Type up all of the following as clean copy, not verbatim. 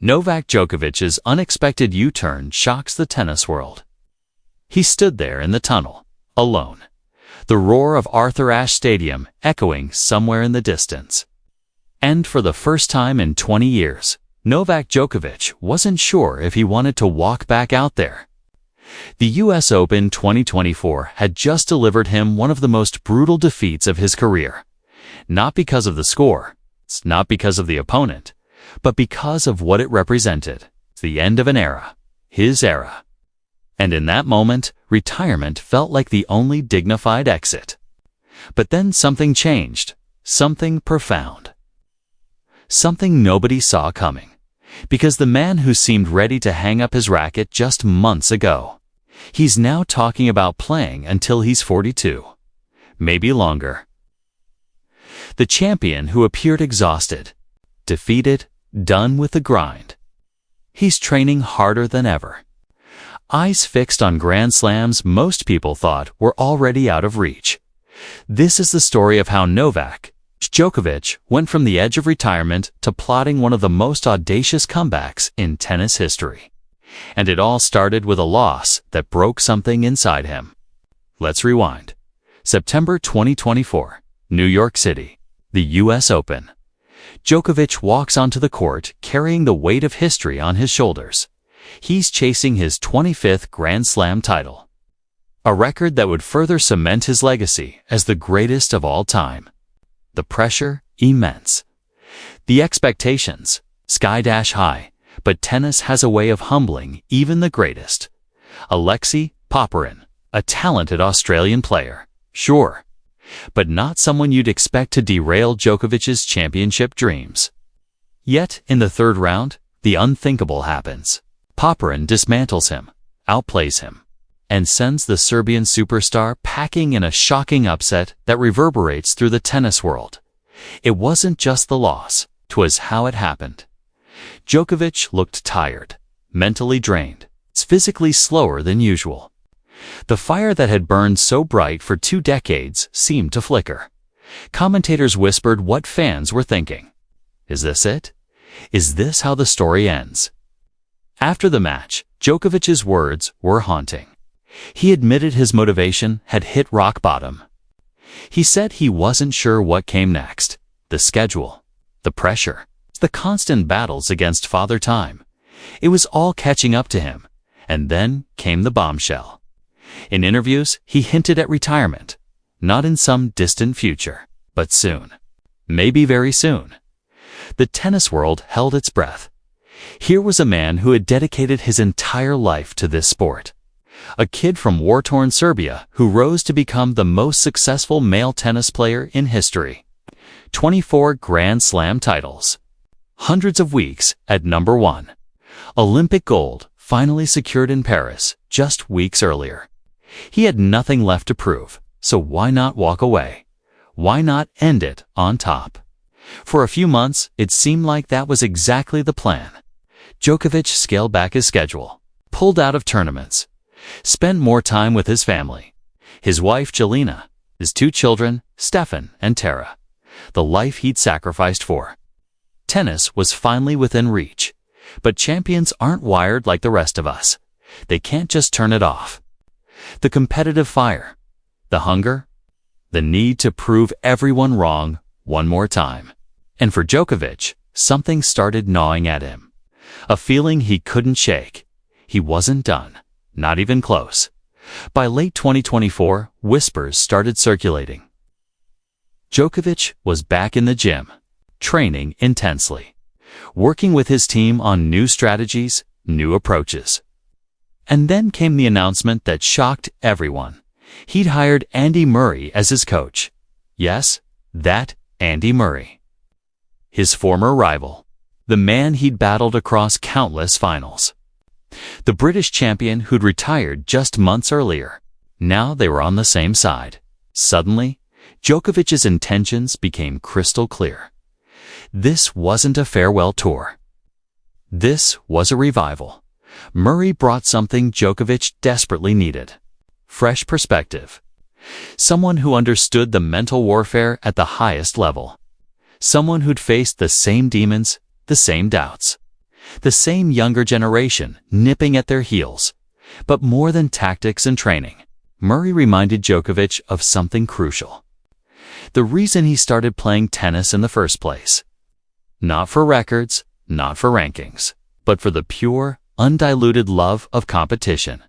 Novak Djokovic's unexpected U-turn shocks the tennis world. He stood there in the tunnel, alone, the roar of Arthur Ashe Stadium echoing somewhere in the distance. And for the first time in 20 years, Novak Djokovic wasn't sure if he wanted to walk back out there. The US Open 2024 had just delivered him one of the most brutal defeats of his career. Not because of the score, it's not because of the opponent, but because of what it represented. It's the end of an era, his era. And in that moment, retirement felt like the only dignified exit. But then something changed, something profound. Something nobody saw coming. Because the man who seemed ready to hang up his racket just months ago, he's now talking about playing until he's 42. Maybe longer. The champion who appeared exhausted, defeated, done with the grind. He's training harder than ever. Eyes fixed on Grand Slams most people thought were already out of reach. This is the story of how Novak Djokovic went from the edge of retirement to plotting one of the most audacious comebacks in tennis history. And it all started with a loss that broke something inside him. Let's rewind. September 2024, New York City, the US Open. Djokovic walks onto the court carrying the weight of history on his shoulders. He's chasing his 25th Grand Slam title, a record that would further cement his legacy as the greatest of all time. The pressure, immense. The expectations, sky-high, but tennis has a way of humbling even the greatest. Alexei Popyrin, a talented Australian player, sure, but not someone you'd expect to derail Djokovic's championship dreams. Yet, in the third round, the unthinkable happens. Popyrin dismantles him, outplays him, and sends the Serbian superstar packing in a shocking upset that reverberates through the tennis world. It wasn't just the loss, 'twas how it happened. Djokovic looked tired, mentally drained, physically slower than usual. The fire that had burned so bright for 2 decades seemed to flicker. Commentators whispered what fans were thinking. Is this it? Is this how the story ends? After the match, Djokovic's words were haunting. He admitted his motivation had hit rock bottom. He said he wasn't sure what came next. The schedule, the pressure, the constant battles against Father Time. It was all catching up to him. And then came the bombshell. In interviews, he hinted at retirement, not in some distant future, but soon. Maybe very soon. The tennis world held its breath. Here was a man who had dedicated his entire life to this sport. A kid from war-torn Serbia who rose to become the most successful male tennis player in history. 24 Grand Slam titles. Hundreds of weeks at number 1. Olympic gold finally secured in Paris just weeks earlier. He had nothing left to prove, so why not walk away? Why not end it on top? For a few months, it seemed like that was exactly the plan. Djokovic scaled back his schedule, pulled out of tournaments, spent more time with his family, his wife Jelena, his 2 children, Stefan and Tara, the life he'd sacrificed for. Tennis was finally within reach, but champions aren't wired like the rest of us. They can't just turn it off. The competitive fire, the hunger, the need to prove everyone wrong one more time. And for Djokovic, something started gnawing at him. A feeling he couldn't shake. He wasn't done. Not even close. By late 2024, whispers started circulating. Djokovic was back in the gym, training intensely, working with his team on new strategies, new approaches. And then came the announcement that shocked everyone. He'd hired Andy Murray as his coach. Yes, that Andy Murray. His former rival, the man he'd battled across countless finals. The British champion who'd retired just months earlier. Now they were on the same side. Suddenly, Djokovic's intentions became crystal clear. This wasn't a farewell tour. This was a revival. Murray brought something Djokovic desperately needed. Fresh perspective. Someone who understood the mental warfare at the highest level. Someone who'd faced the same demons, the same doubts. The same younger generation nipping at their heels. But more than tactics and training, Murray reminded Djokovic of something crucial. The reason he started playing tennis in the first place. Not for records, not for rankings, but for the pure, undiluted love of competition.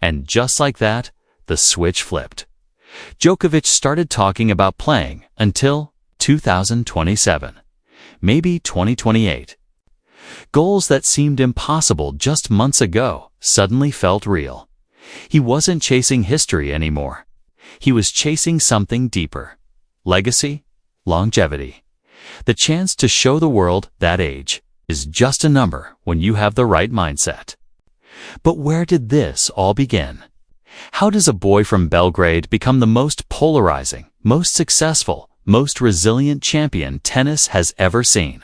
And just like that, the switch flipped. Djokovic started talking about playing until 2027, maybe 2028. Goals that seemed impossible just months ago suddenly felt real. He wasn't chasing history anymore. He was chasing something deeper. Legacy, longevity. The chance to show the world that age is just a number when you have the right mindset. But where did this all begin? How does a boy from Belgrade become the most polarizing, most successful, most resilient champion tennis has ever seen?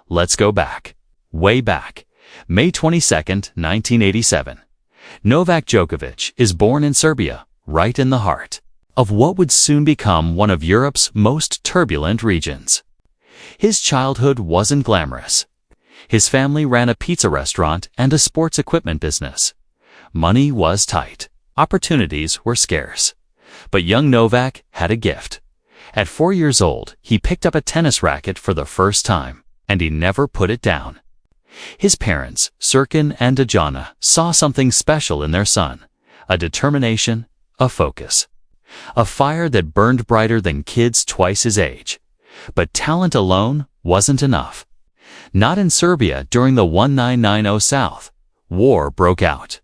Let's go back. Way back. May 22, 1987. Novak Djokovic is born in Serbia, right in the heart of what would soon become one of Europe's most turbulent regions. His childhood wasn't glamorous. His family ran a pizza restaurant and a sports equipment business. Money was tight. Opportunities were scarce. But young Novak had a gift. At 4 years old, he picked up a tennis racket for the first time, and he never put it down. His parents, Serkan and Dejana, saw something special in their son, a determination, a focus. A fire that burned brighter than kids twice his age. But talent alone wasn't enough. Not in Serbia during the 1990 South. War broke out.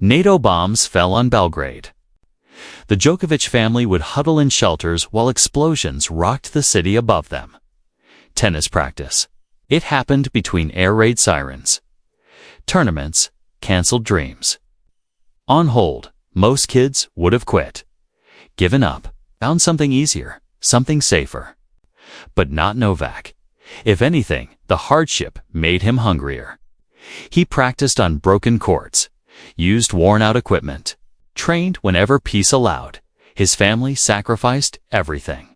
NATO bombs fell on Belgrade. The Djokovic family would huddle in shelters while explosions rocked the city above them. Tennis practice. It happened between air raid sirens. Tournaments, canceled dreams. On hold, most kids would have quit. Given up, found something easier, something safer. But not Novak. If anything, the hardship made him hungrier. He practiced on broken courts, used worn-out equipment, trained whenever peace allowed. His family sacrificed everything.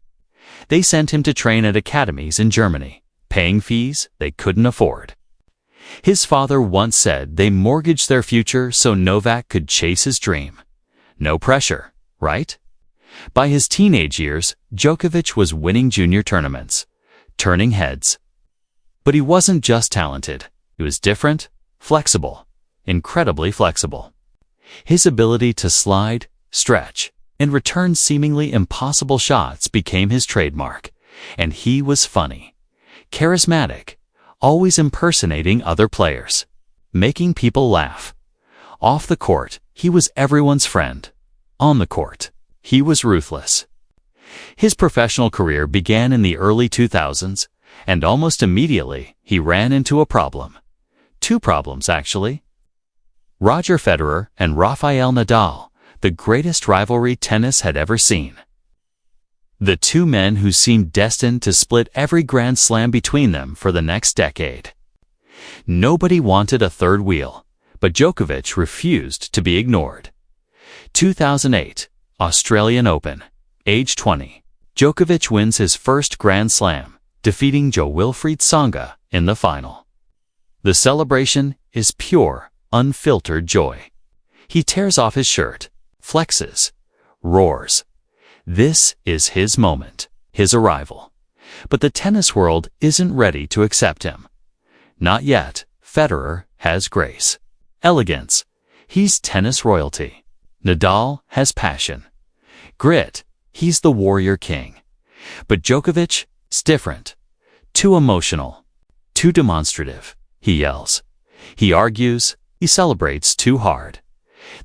They sent him to train at academies in Germany, paying fees they couldn't afford. His father once said they mortgaged their future so Novak could chase his dream. No pressure, right? By his teenage years, Djokovic was winning junior tournaments, turning heads. But he wasn't just talented. He was different, flexible, incredibly flexible. His ability to slide, stretch, and return seemingly impossible shots became his trademark. And he was funny, charismatic, always impersonating other players, making people laugh. Off the court, he was everyone's friend. On the court, he was ruthless. His professional career began in the early 2000s, and almost immediately he ran into a problem. Two problems, actually. Roger Federer and Rafael Nadal, the greatest rivalry tennis had ever seen. The two men who seemed destined to split every Grand Slam between them for the next decade. Nobody wanted a third wheel, but Djokovic refused to be ignored. 2008, Australian Open. Age 20. Djokovic wins his first Grand Slam, defeating Jo-Wilfried Tsonga in the final. The celebration is pure, unfiltered joy. He tears off his shirt, flexes, roars. This is his moment, his arrival. But the tennis world isn't ready to accept him. Not yet. Federer has grace, elegance. He's tennis royalty. Nadal has passion, grit. He's the warrior king. But Djokovic is different. Too emotional, too demonstrative. He yells. He argues. He celebrates too hard.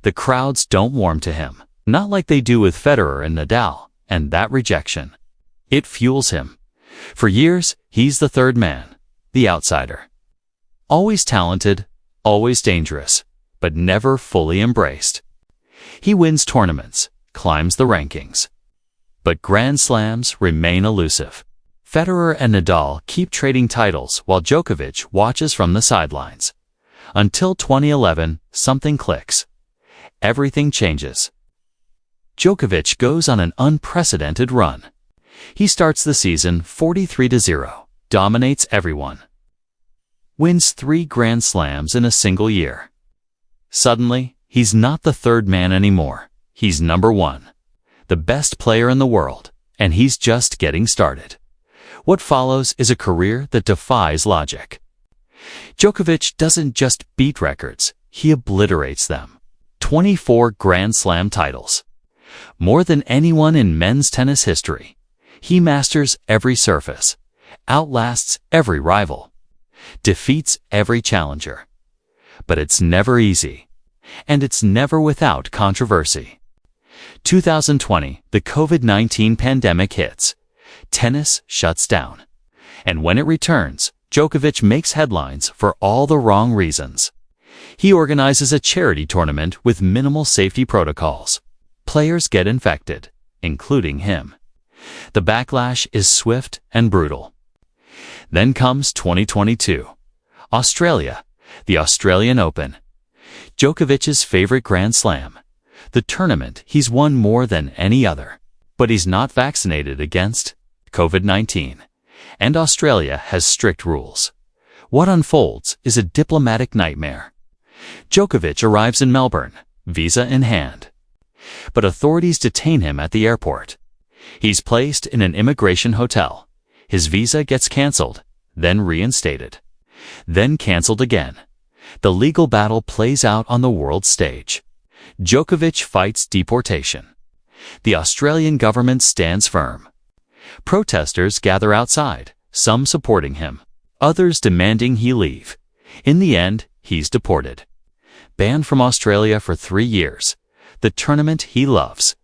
The crowds don't warm to him, not like they do with Federer and Nadal, and that rejection. It fuels him. For years, he's the third man, the outsider. Always talented, always dangerous, but never fully embraced. He wins tournaments, climbs the rankings. But Grand Slams remain elusive. Federer and Nadal keep trading titles while Djokovic watches from the sidelines. Until 2011, something clicks. Everything changes. Djokovic goes on an unprecedented run. He starts the season 43-0, dominates everyone. wins 3 Grand Slams in a single year. Suddenly, he's not the third man anymore. He's number 1, the best player in the world, and he's just getting started. What follows is a career that defies logic. Djokovic doesn't just beat records, he obliterates them. 24 Grand Slam titles. More than anyone in men's tennis history. He masters every surface, outlasts every rival, defeats every challenger. But it's never easy, and it's never without controversy. 2020, the COVID-19 pandemic hits. Tennis shuts down. And when it returns, Djokovic makes headlines for all the wrong reasons. He organizes a charity tournament with minimal safety protocols. Players get infected, including him. The backlash is swift and brutal. Then comes 2022. Australia, the Australian Open. Djokovic's favorite Grand Slam. The tournament he's won more than any other. But he's not vaccinated against COVID-19. And Australia has strict rules. What unfolds is a diplomatic nightmare. Djokovic arrives in Melbourne, visa in hand. But authorities detain him at the airport. He's placed in an immigration hotel. His visa gets cancelled, then reinstated, then cancelled again. The legal battle plays out on the world stage. Djokovic fights deportation. The Australian government stands firm. Protesters gather outside, some supporting him, others demanding he leave. In the end, he's deported. Banned from Australia for 3 years. The tournament he loves.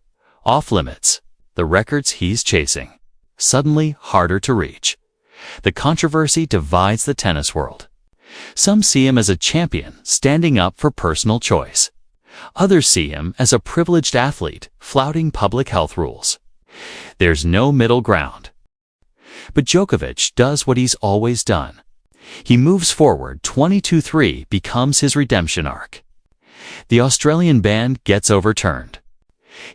Off limits. The records he's chasing. Suddenly harder to reach. The controversy divides the tennis world. Some see him as a champion standing up for personal choice. Others see him as a privileged athlete flouting public health rules. There's no middle ground. But Djokovic does what he's always done. He moves forward. 22-3 becomes his redemption arc. The Australian ban gets overturned.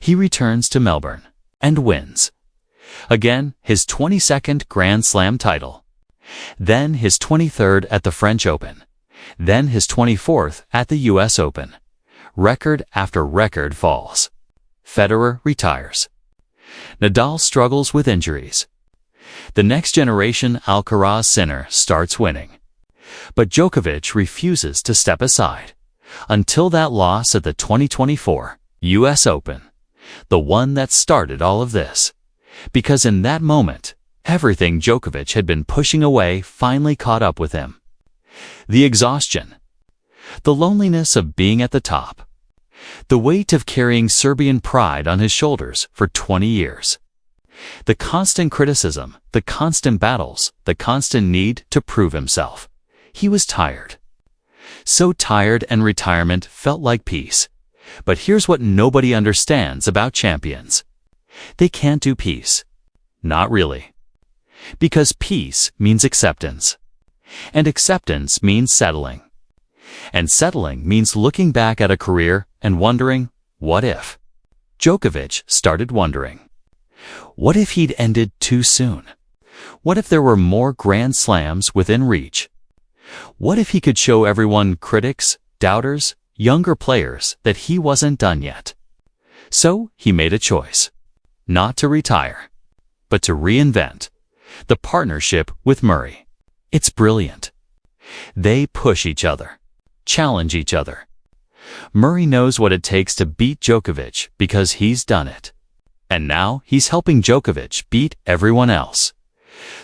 He returns to Melbourne and wins. Again, his 22nd Grand Slam title. Then his 23rd at the French Open. Then his 24th at the US Open. Record after record falls. Federer retires. Nadal struggles with injuries. The next generation Alcaraz sinner starts winning. But Djokovic refuses to step aside. Until that loss at the 2024 US Open. The one that started all of this. Because in that moment, everything Djokovic had been pushing away finally caught up with him. The exhaustion. The loneliness of being at the top. The weight of carrying Serbian pride on his shoulders for 20 years. The constant criticism, the constant battles, the constant need to prove himself. He was tired. So tired, and retirement felt like peace. But here's what nobody understands about champions. They can't do peace. Not really. Because peace means acceptance. And acceptance means settling. And settling means looking back at a career and wondering, what if? Djokovic started wondering. What if he'd ended too soon? What if there were more Grand Slams within reach? What if he could show everyone, critics, doubters, younger players, that he wasn't done yet? So he made a choice. Not to retire, but to reinvent. The partnership with Murray. It's brilliant. They push each other, challenge each other. Murray knows what it takes to beat Djokovic because he's done it. And now he's helping Djokovic beat everyone else.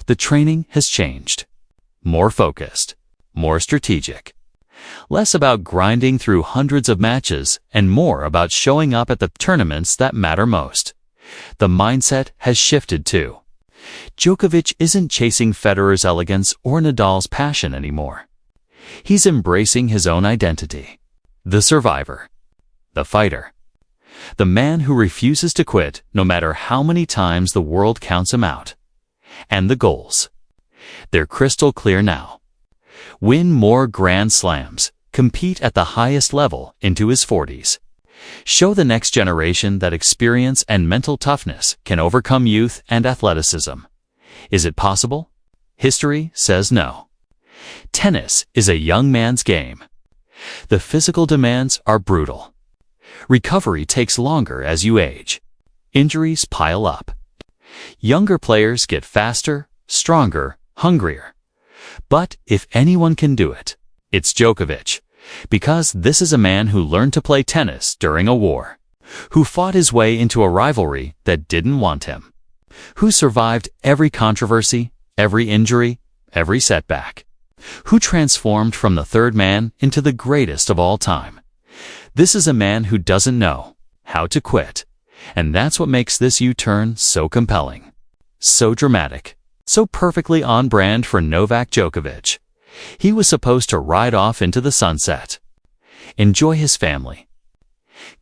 The training has changed. More focused, more strategic. Less about grinding through hundreds of matches and more about showing up at the tournaments that matter most. The mindset has shifted too. Djokovic isn't chasing Federer's elegance or Nadal's passion anymore. He's embracing his own identity. The survivor. The fighter. The man who refuses to quit no matter how many times the world counts him out. And the goals. They're crystal clear now. Win more Grand Slams. Compete at the highest level into his 40s. Show the next generation that experience and mental toughness can overcome youth and athleticism. Is it possible? History says no. Tennis is a young man's game. The physical demands are brutal. Recovery takes longer as you age. Injuries pile up. Younger players get faster, stronger, hungrier. But if anyone can do it, it's Djokovic, because this is a man who learned to play tennis during a war, who fought his way into a rivalry that didn't want him, who survived every controversy, every injury, every setback, who transformed from the third man into the greatest of all time. This is a man who doesn't know how to quit, and that's what makes this U-turn so compelling, so dramatic, so perfectly on brand for Novak Djokovic. He was supposed to ride off into the sunset, enjoy his family,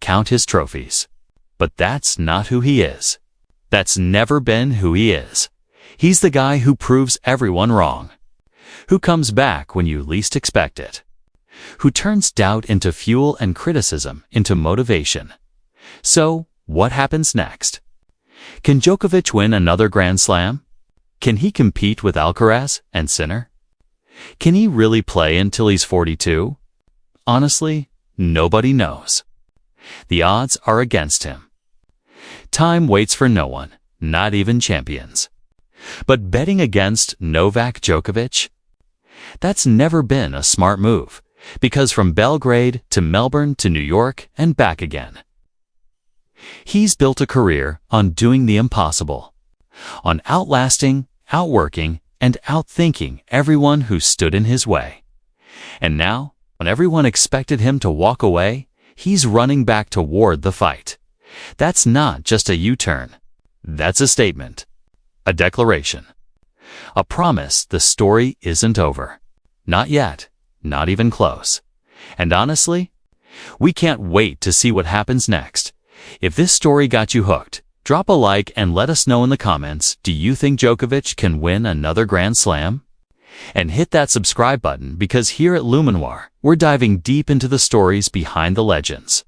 count his trophies. But that's not who he is. That's never been who he is. He's the guy who proves everyone wrong, who comes back when you least expect it, who turns doubt into fuel and criticism into motivation. So, what happens next? Can Djokovic win another Grand Slam? Can he compete with Alcaraz and Sinner? Can he really play until he's 42? Honestly, nobody knows. The odds are against him. Time waits for no one, not even champions. But betting against Novak Djokovic? That's never been a smart move, because from Belgrade to Melbourne to New York and back again, he's built a career on doing the impossible, on outlasting, outworking, and outthinking everyone who stood in his way. And now, when everyone expected him to walk away, he's running back toward the fight. That's not just a U-turn. That's a statement, a declaration, a promise the story isn't over. Not yet, not even close. And honestly, we can't wait to see what happens next. If this story got you hooked, drop a like and let us know in the comments, do you think Djokovic can win another Grand Slam? And hit that subscribe button, because here at Luminoir, we're diving deep into the stories behind the legends.